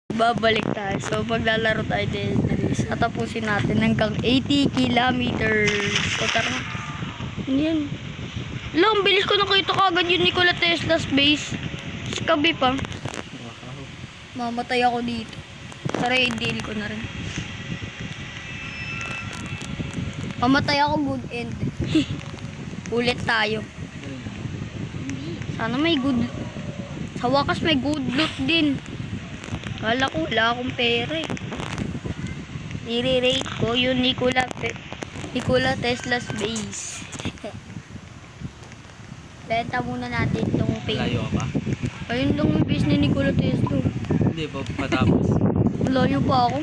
Babalik tayo. So, maglalaro tayo din. Tatapusin natin hanggang 80 kilometers. So, tara na. Yan. Lang, bilis ko nakita kagad yung Nikola Tesla's base. Sa kabi pa. Mamatay ako dito. Tara, i-deal ko na rin. Mamatay ako, good end. Ulit tayo. Sana may good. Sa wakas may good loot din. Kala ko wala akong pera eh. I-rate ko yung Nikola Tesla's base. Benta muna natin itong pay. Layo ka ba? Ayun lang yung base ni Nikola Tesla. Hindi pa patapos. Layo pa ako.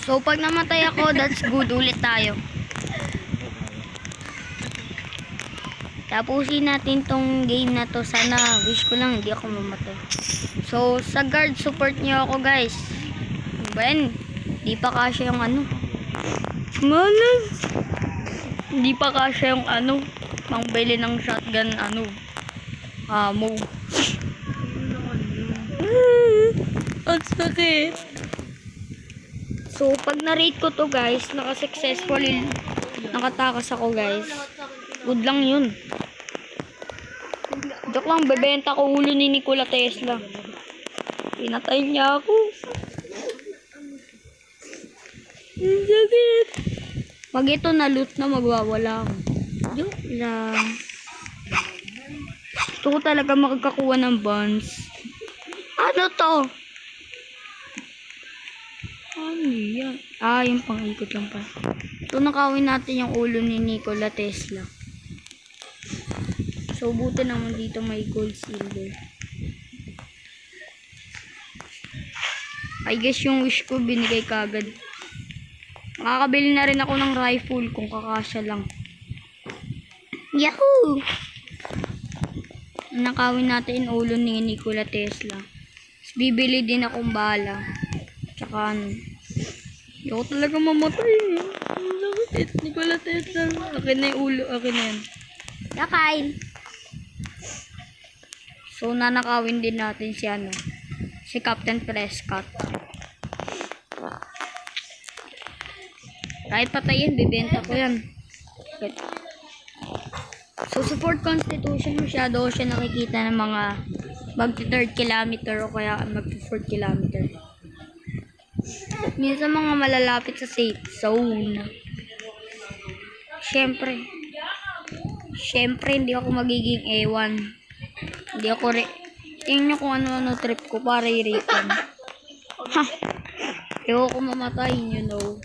So pag namatay ako, that's good. Ulit tayo. Tapusin natin tong game na to. Sana, wish ko lang hindi ako mamatay. So, sa guard, support nyo ako guys. Ben, di pa kasya yung ano. Malas. Di pa kasya yung ano. Pangbili ng shotgun ano. Ammo. Ang sakit. So, pag na-rate ko to guys, naka-successfully nakatakas ako guys. Good lang yun. Joke lang, bebenta ko ulo ni Nikola Tesla. Pinatay niya ako. Ang sakit. Pag ito na loot na, magwawala ako. Joke lang. Gusto ko talaga makakakuha ng bonds. Ano to? Ano yan? Ah, yung pang-ikot lang pa. So, nakawin natin yung ulo ni Nikola Tesla. So, buti naman dito may gold silver. I guess yung wish ko binigay kagad. Makakabili na rin ako ng rifle kung kakasya lang. Yahoo! Nakawin natin yung ulo ni Nikola Tesla. Tapos bibili din akong bala. Tsaka ano. Hindi ako talaga mamatay. Nikola Tesla. Akin na yung ulo. Akin na yan. Nakain. So, nanakawin din natin si ano. Si Captain Prescott. Kahit patayin, bibenta ko yan. So, support Constitution, masyado siya nakikita ng mga mag-3rd kilometer o kaya mag-4th kilometer. Minsan mga malalapit sa safe zone. Siyempre, hindi ako magiging A1. Hindi ako tingnan nyo kung ano-ano trip ko para i-rate. Ha! Ayoko mamatay, you know.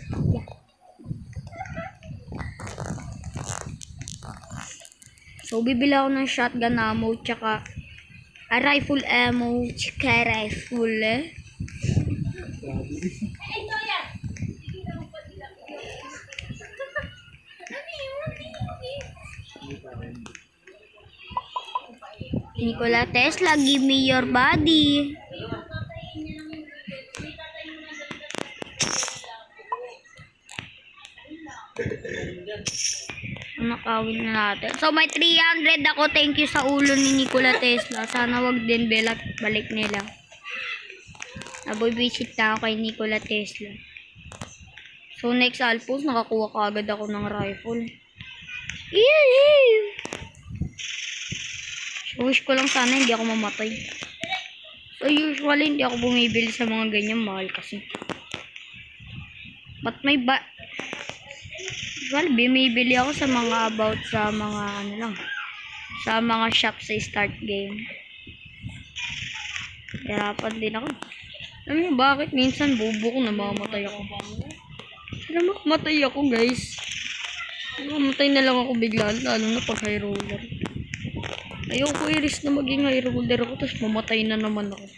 So, bibili ako ng shotgun ammo, tsaka rifle ammo, tsaka rifle. Nikola Tesla, give me your body. Nakawin na natin. So, may 300 ako. Thank you sa ulo ni Nikola Tesla. Sana wag din balik nila. Naboy-visit na ako kay Nikola Tesla. So, next Alpos, nakakuha ka agad ako ng rifle. Yee! So, wish ko lang sana hindi ako mamatay. So, usually, hindi ako bumibili sa mga ganyan. Mahal kasi. But may well, bumibili ako sa mga about sa mga ano lang. Sa mga shop sa start game. Hirapan din ako. Alam niyo bakit? Minsan bobo ko namamatay ako. Sana makamatay ako guys. Mamatay na lang ako bigla. Lalo na pag high roller. Ayoko i-risk na maging high roller ako. Tapos mamatay na naman ako.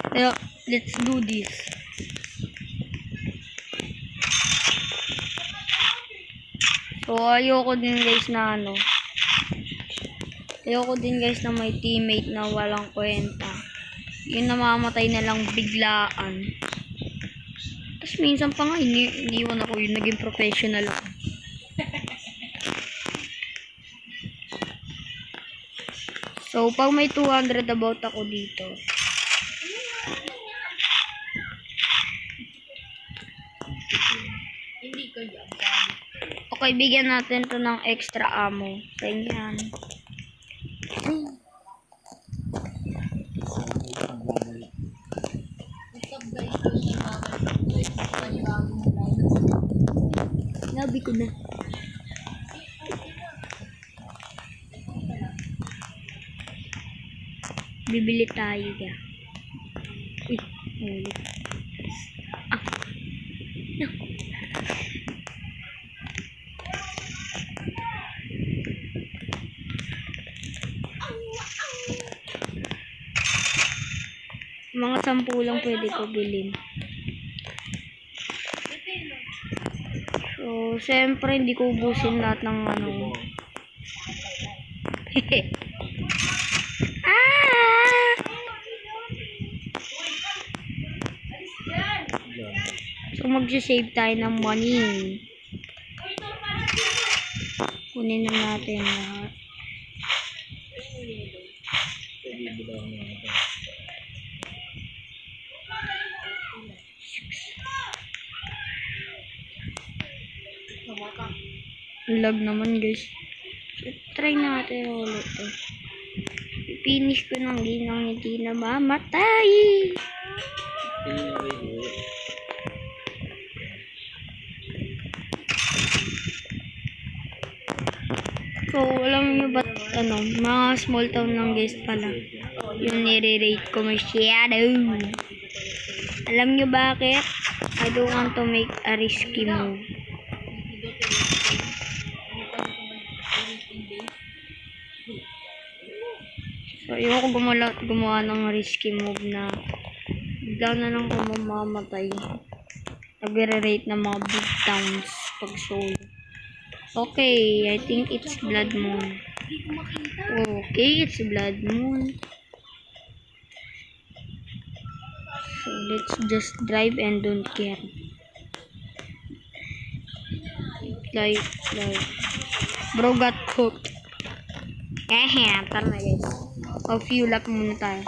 Kaya, let's do this. So, ayoko din guys na ano. Ayoko din guys na may teammate na walang kwenta. Yung namamatay na lang biglaan. Tapos minsan pa nga, iniwan ako yun. Naging professional ako. So, pag may 200 about ako dito. Okay, bigyan natin to ng extra ammo. Ganyan. Nabi ko na. Bibili tayo ya. Uy, ulit. Ah. No. Mga 10 lang pwede ko bilhin. So, siyempre hindi ko ubusin lahat ng ano. Ah! So, mag-save tayo ng money. Kunin na natin lahat. Lag naman guys. So, try natin ulit to. Finish ko ng ginang hindi na mamatay. So, alam nyo ba't ano, mga small town lang guys pala. Yung nire-rate ko masyado. Alam nyo bakit? I don't want to make a risky move. So, ayoko gumawa ng risky move na bigla na lang ako mamamatay. Nagre-rate ng mga big towns pag solo. Okay, I think it's Blood Moon. Okay, it's Blood Moon. So, let's just drive and don't care. Like, bro got cooked. Tara na guys. Fuel up muna tayo.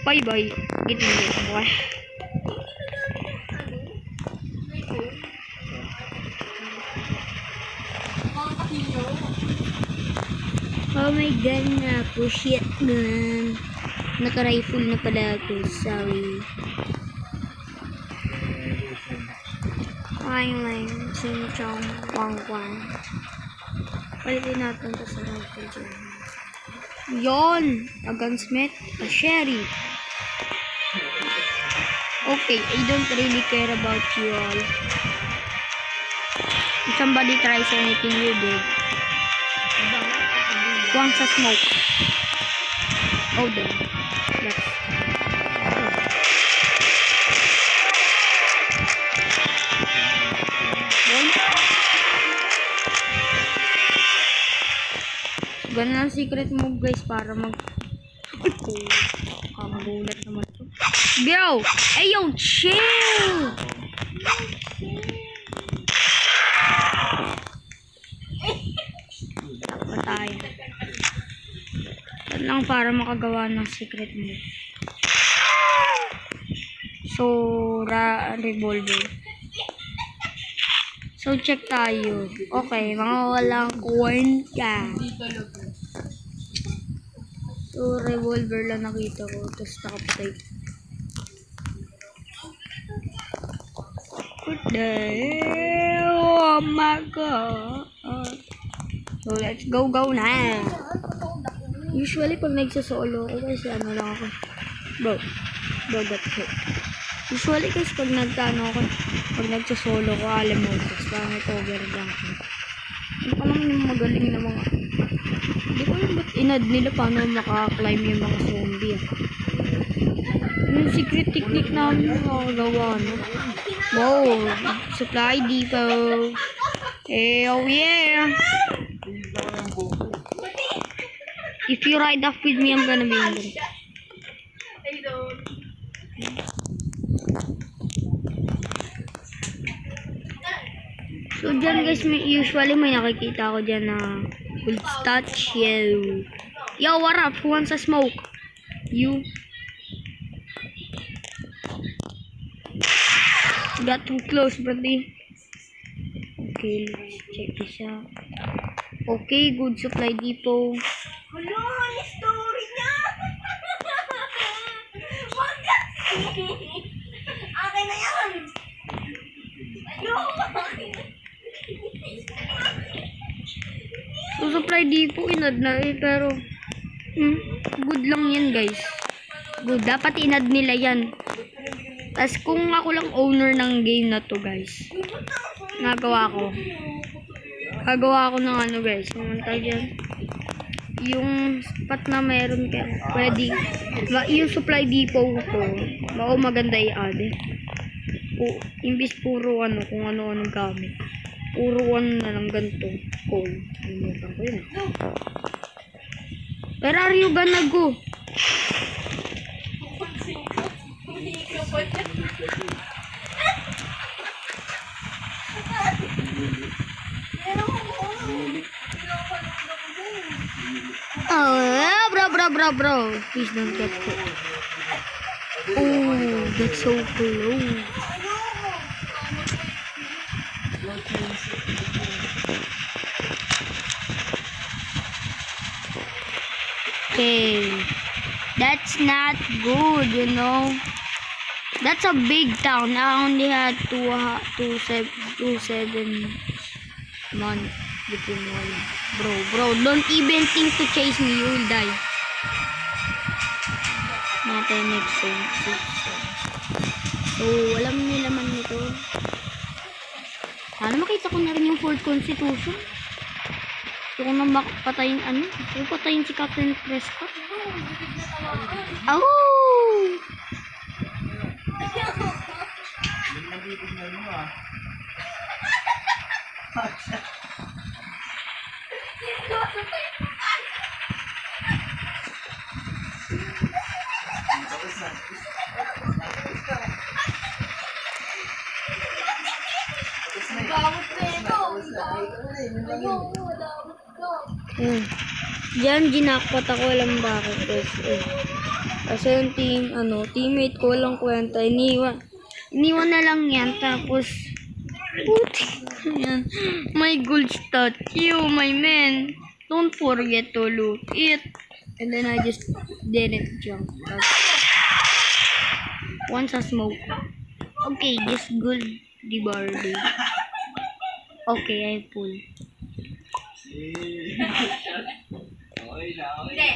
Bye bye. Gitin. Wah. Oh my god na po. Shit man. Naka-rifle na pala ako. Sorry. Lang. Sinchong. Kwang. Palitin natin ito sa rifle dyan. Yon! A gunsmith. A sheriff. Okay, I don't really care about you all. If somebody tries anything, you did. Kuwang sa smoke. Oh, damn. Ganun ang secret move guys para mag... Magulat naman to. Bro! Ayo, chill! Tapos tayo. Yan lang para makagawa ng secret move. So, revolver. So, check tayo. Okay, mga walang coin ka. So, revolver lang nakita ko. Tapos nakapatay. What the hell? Oh my god. So, let's go na. Usually, pag nagsasolo ako, kasi ano lang ako. Bro, got hit. Usually, guys, pag pag nagsasolo ko, alam mo, tapos pangit overdrunk ko. Ano pa lang yung magaling na mga... Hindi ko alam ba't inad nila paano makaklimb yung mga zombie. Yung secret technique namin nakagawa, no? Wow! Supply depot! Hell yeah! If you ride off with me, I'm gonna be in there. So, dyan guys, usually may nakikita ako dyan na Will touch you. Yo, what up? Who wants a smoke? You. Got too close, buddy. Okay, let's check this out. Okay, good supply depot. Hello, yung story niya! Wag kasi! Akin na yan! Ayoko! So, supply depot, inad na eh, pero good lang yan, guys. Good, dapat inad nila yan. Tapos kung ako lang owner ng game na to, guys, gagawa ko ng ano, guys, tawag dyan, yung spot na meron ka pwede, yung supply depot ko, baka maganda i-add eh. Imbis puro ano, kung ano-anong gamit, puro ano na lang ganito, coal, limutan ko yun. Where are you gonna go? Oh, bro. Please don't get hit. Oh, that's so close. Okay. That's not good, you know. That's a big town. I only had 7 months between one. Bro, don't even think to chase me. You will die. Natin next sense. So, alam niyo naman nito. Sana makita ko na rin yung 4th Constitution. Gusto ko na patayin Gusto ko patayin si Captain Prescott. Oh! Diyan ginakpat ako, alam bakit guys. Kasi yung teammate ko walang kwenta, iniwan na lang yan, tapos puti yan. My gold statue, my man, don't forget to loot it. And then I just didn't jump. Once a smoke. Okay, this gold di barley. Okay, I pull. Hindi.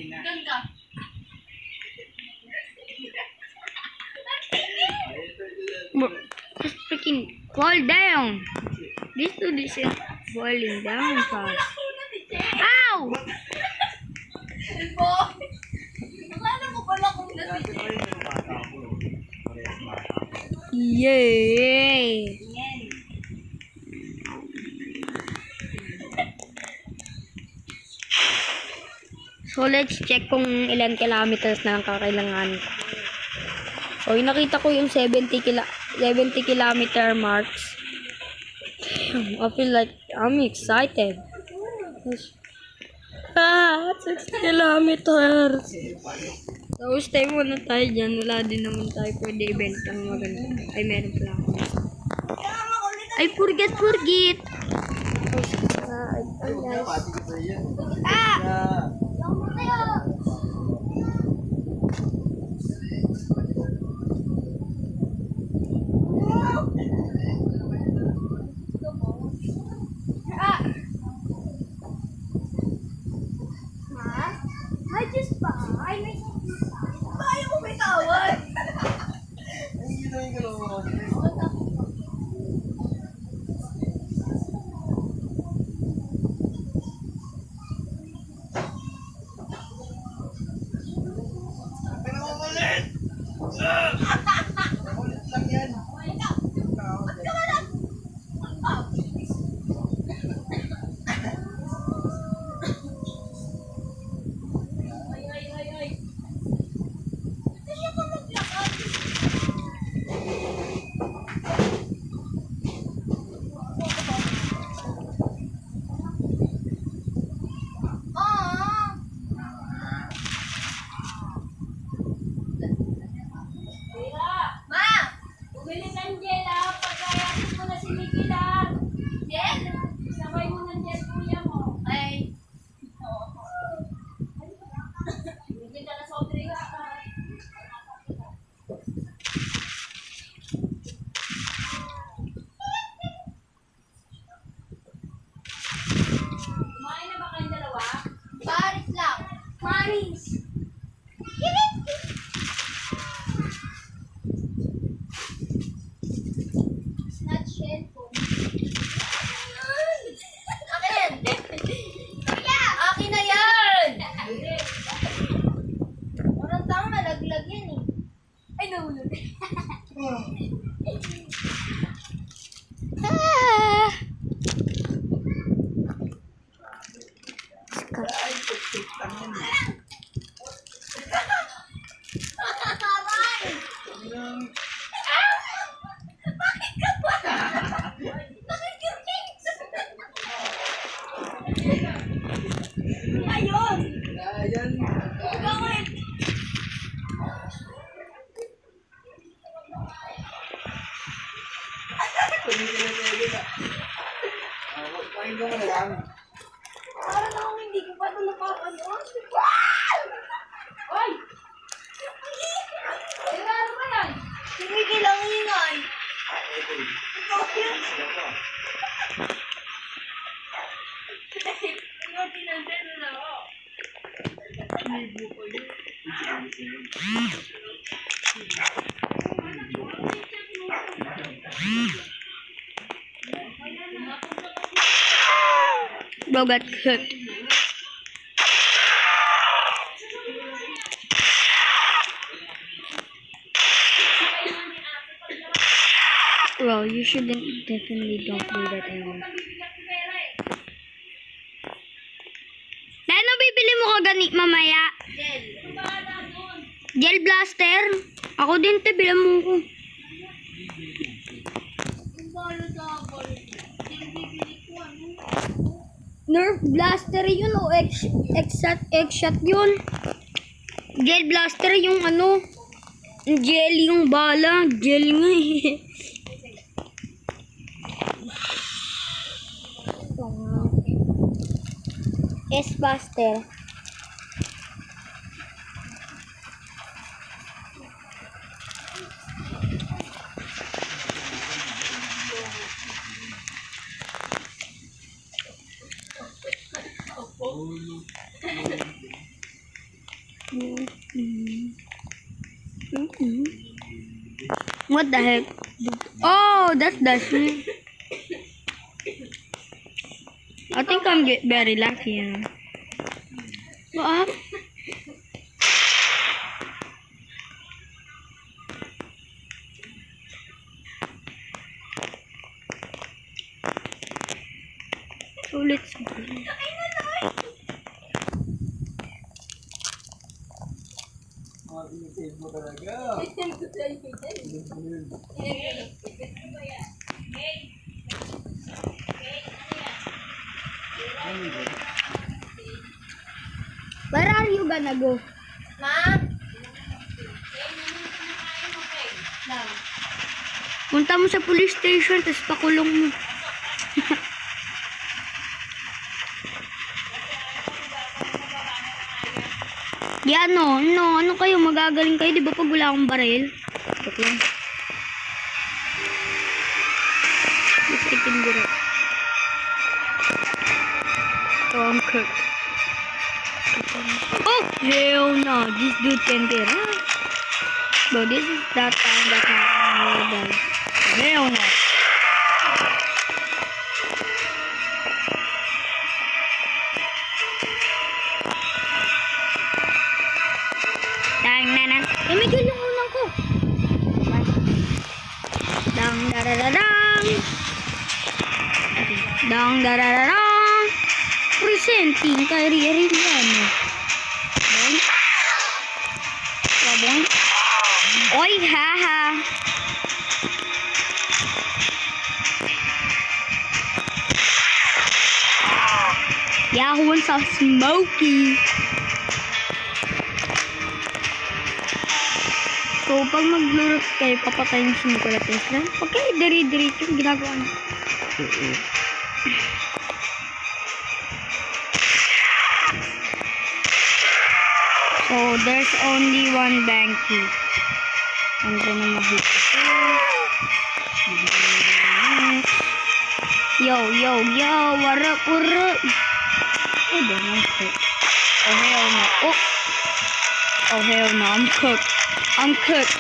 Doon ka. Just freaking fall down. This dude is falling down fast. Ow! Akala mo pala kung nasisip. Yay! So, let's check kung ilan kilometers na ang kakailangan ko. So, nakita ko yung 70 kilometer marks. I feel like I'm excited. 6 kilometers. So, stay muna tayo dyan. Wala din naman tayo pwede event ang maganda. Ay, meron pala ako. Ay, forget. Ayaw mo may tawad. Anis. Snatch cellphone. Akin! Akin na yan! Parang tama, nalaglag yan eh. Ay, nahulog. Ah! Aray! Bakit ka ba? Bakit ka Ayun! Ayan. Gawin! Pahinga mo na lang. Parang ako hindi ko pa ito napapanood. Wow! Oy! Ano ba yan? Tumigil ang ingay. Ikaw yun. Ano tinandan na ako? Bro got hurt. Bro, you shouldn't definitely don't do that anymore. Ano bibili mo ka gani mamaya? Gel blaster? Ako din te, bilang mo ko. Nerf blaster yun o X-shot yun. Gel blaster yung ano, gel yung bala, gel nga eh. S-Buster. What the heck? Oh, that's Dashie. I think I'm very lucky, you know. What? So let's go. Save mo talaga. Where are you gonna go? Ma? Punta mo sa police station, tapos pakulong mo. Yeah, no, ano kayo, magagaling kayo, di ba pag wala akong baril? Joke lang. Just itin guro. Oh, I'm cooked. Oh, hell no, this dude can get out. But this is that time that I will die. Hell no. Dang nanan. Medyo yung unang ko. Dang darararang. Dang darararang. Presenting kay Rian. Boing. Boing. Oy, haha. Yahoo sa Smokey. So, pag maglurot kayo, papatayin si Nikola Tesla. Pag kayo diri-dirit yung ginagawa niyo. So, there's only one bank key. And then, mahita ko. Yo, what up? Oh, don't know. Oh, hell no. Oh! Oh hell no, I'm cooked. I'm cooked.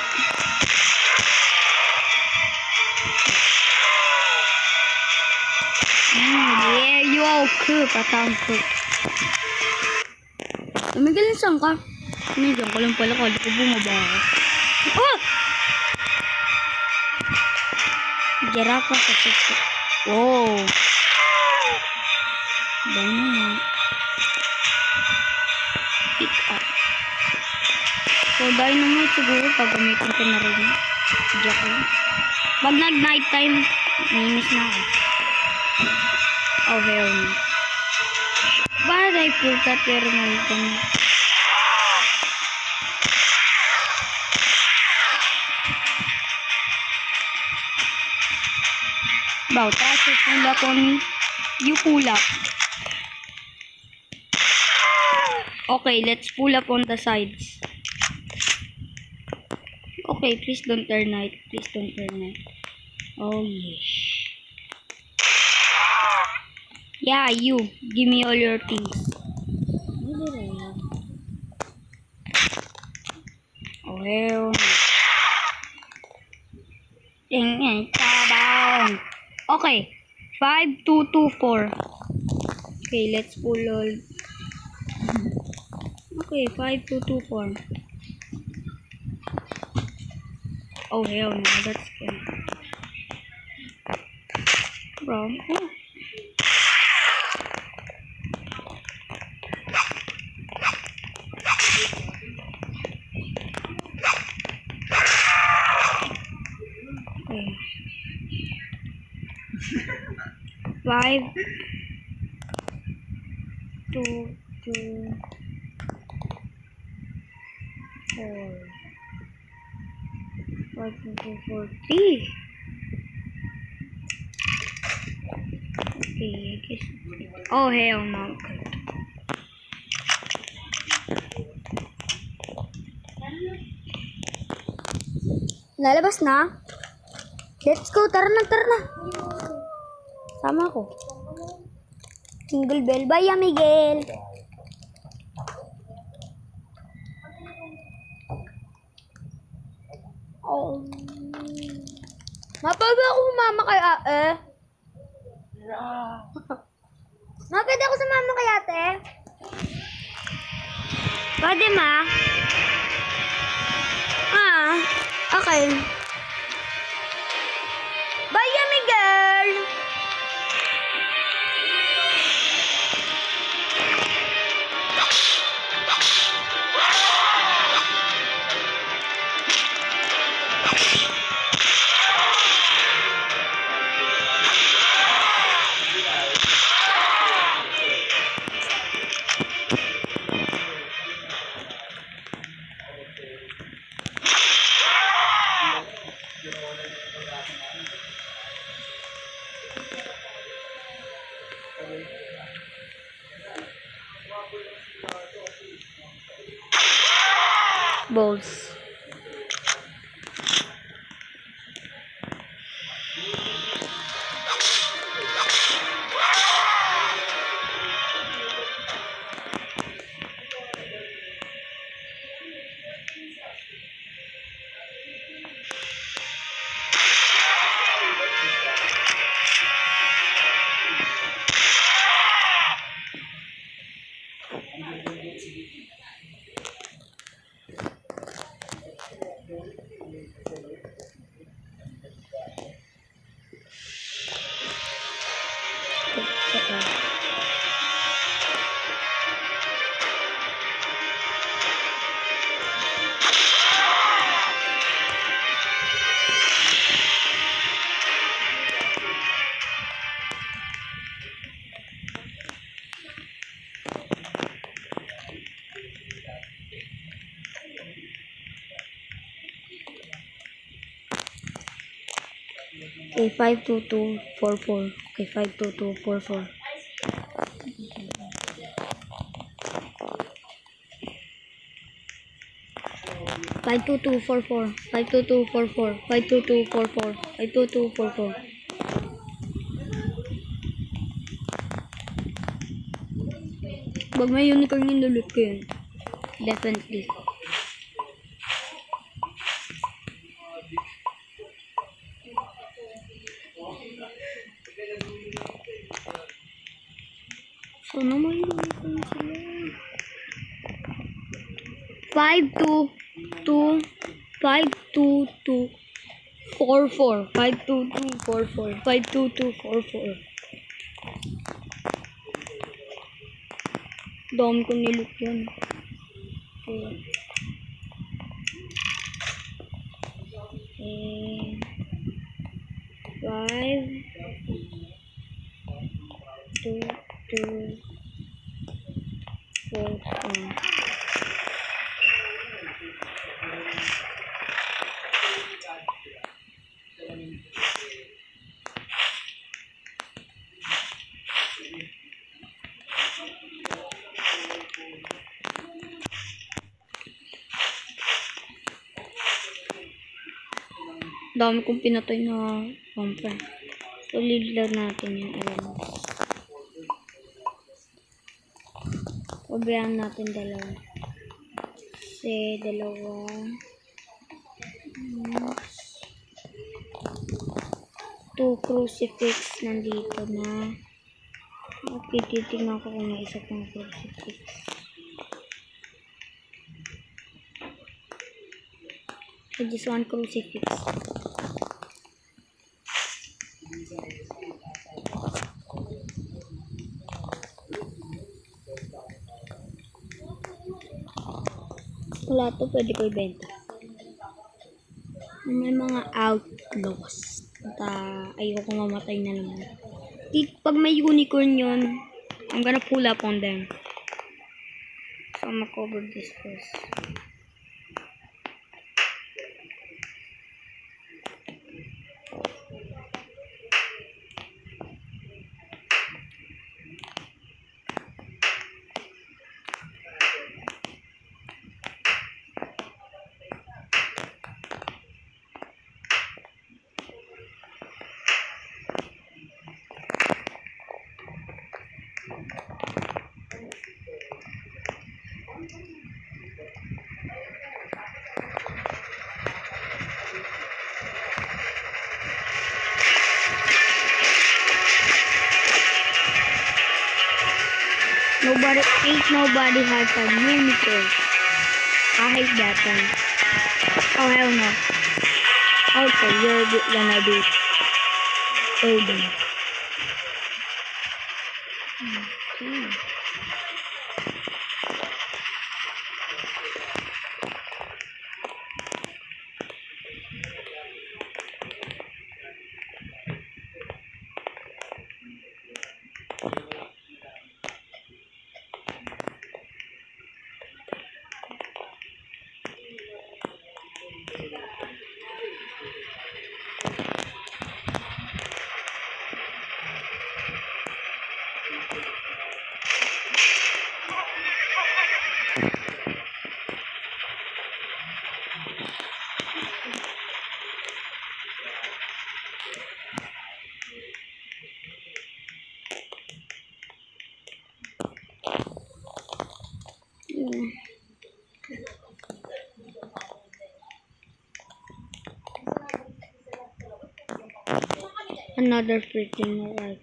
Yeah, you all cooked. At I'm cooked. Tumigil na saan ka? Nandiyan ko lang pala. Kala ko bumaba ako. Oh! Giraffe sa sisi. Wow. Dynamite. Pick up. So, dynamite siguro pagamitin ko na rin. Jack lang. Pag nag-night time, nainis na ako. Oh, hell no. But I forgot your item. Wow, try to pull up on me. You pull up. Okay, let's pull up on the sides. Okay, please don't turn right. Please don't turn right. Oh, yes. Yeah, you. Give me all your things. Oh, hell. Okay. 5, 2, 2, 4. Okay, let's pull all. Okay, 5, 2, 2, 4. Oh, hell no. That's good. Bro. Oh. Okay. 5, 2, 2, 4. 5, 2, 2, 4, 3. Okay, I guess. Oh, hell no. Lalabas na? Let's go. Tara na, tara na. Sama ko. Jingle bell. Bye, Miguel. Oh. Mapag ako sumama kay ate. Mapag ako sumama kay ate. Pwede ma? Ah, okay. Bye, Miguel. Balls. Okay, 52244. Okay, 52244. 52244. 52244. 52244. 52244. Wag may unicorn yung lulot ko yun. Definitely. So, naman unicorn sila. 5, 2, 2, 5, 2, 2, 4, 4. 5, 2, 2, 4, 4. 5, 2, 2, 4, 4. Dami ko nilook yun. Okay. And 5, 2, 2, 4, 4. Dami kong pinatay na bumper. So, lilag natin yung alam. Pabayaan natin dalawa. Kasi dalawa. Two crucifix nandito na. Okay, titignan ko kung may isa pang crucifix. So, just one crucifix. Wala to, pwede ko ibenta. May mga outlaws. At ayoko mamatay na naman. Pag may unicorn yun, I'm gonna pull up on them. So, I'm gonna cover this first. Nobody has a unicorn. I hate that one. Oh hell no. Okay, you're gonna be golden. Okay. Another freaking life.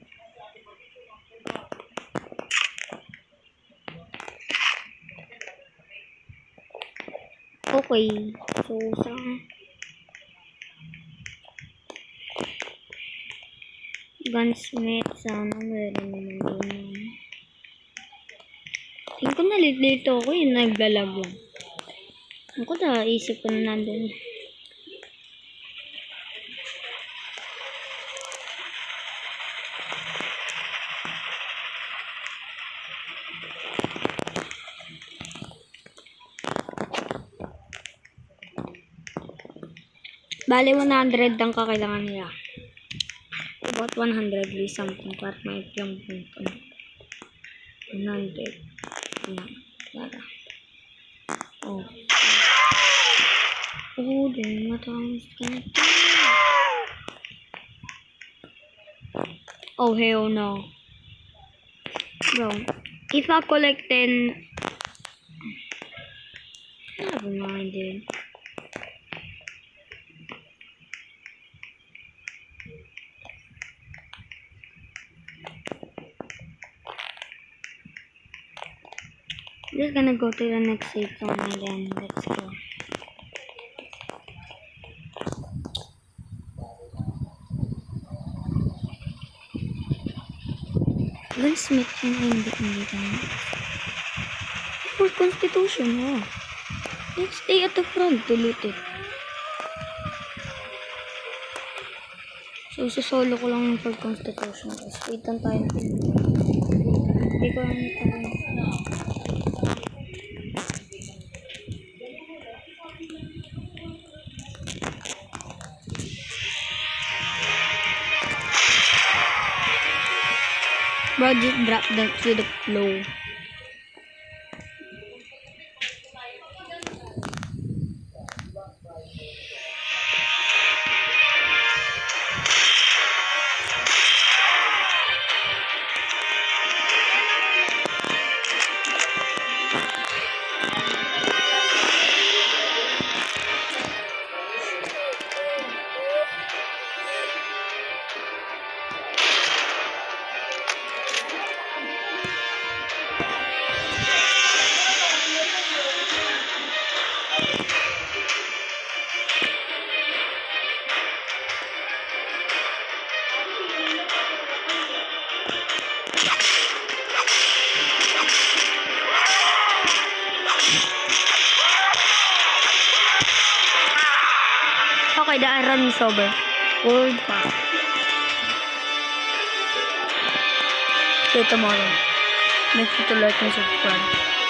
Okay, so sa gunsmith, sana meron naman doon. Tingin ko nalilito ako yung naglalag lang. Ako na, isip ko na nandun. Bale, 100 ang kakailangan nila. About 100 something. Para may yung punto. 100. Yan. Para. Oh. Oh, then matangos ka na. Oh, hell no. Bro, if I collect 10 Never mind, dude. Just gonna go to the next safe zone and then let's go. Gunsmith yun ay hindi tayo. For Constitution, oh. Let's stay at the front to loot it. So, solo ko lang yung for Constitution. Tapos, wait lang tayo. Hindi ko lang ito. Budget drop that to the flow. Okay, the iron is over. World pack. See you tomorrow. Make sure to like and subscribe.